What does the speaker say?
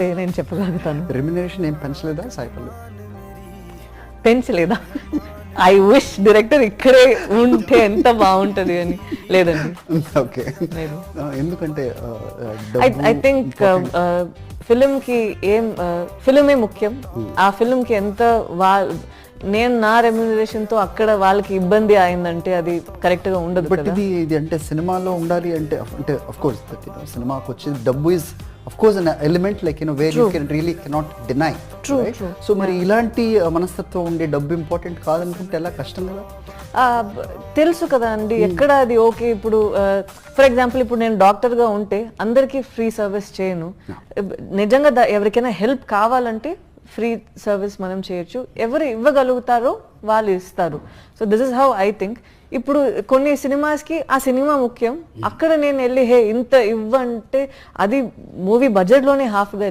నేను చెప్పగలుగుతాను. రెమ్యునరేషన్ ఏం పెంచలేదా సాయిపల్లి? పెంచలేదా? ఐ విష్ డైరెక్టర్ ఇక్కడే ఉంటే ఎంత బాగుంటది అని. లేదండి, ఓకే. లేదు. ఎందుకంటే ఐ థింక్ ఫిలిం కి ఫిలిమే ముఖ్యం. ఆ ఫిలిం కి ఎంత నేను నా రెమ్యునరేషన్ తో అక్కడ వాళ్ళకి ఇబ్బంది అయిందంటే అది కరెక్ట్ గా ఉండదు. బట్ ఇది అంటే సినిమాలో ఉండాలి అంటే ఆఫ్ కోర్స్ సినిమాకి వచ్చేది డబ్బు is of course an element like where you can really cannot deny. So మరి ఇలాంటి మనస్తత్వం ఉండే డబ్బు ఇంపార్టెంట్ కాదనుకుంటే ఎలా? కష్టం కదా. తెలుసు కదా అండి ఎక్కడ అది ఓకే. ఇప్పుడు ఫర్ ఎగ్జాంపుల్ ఇప్పుడు నేను డాక్టర్ గా ఉంటే అందరికీ ఫ్రీ సర్వీస్ చేయను. నిజంగా ఎవరికైనా హెల్ప్ కావాలంటే ఫ్రీ సర్వీస్ మనం చేయొచ్చు. ఎవరు ఇవ్వగలుగుతారో వాళ్ళు ఇస్తారు. So this is how I think. ఇప్పుడు కొన్ని సినిమాస్కి ఆ సినిమా ముఖ్యం. అక్కడ నేను వెళ్ళి ఇంత ఇవ్వంటే అది మూవీ బడ్జెట్లోనే హాఫ్గా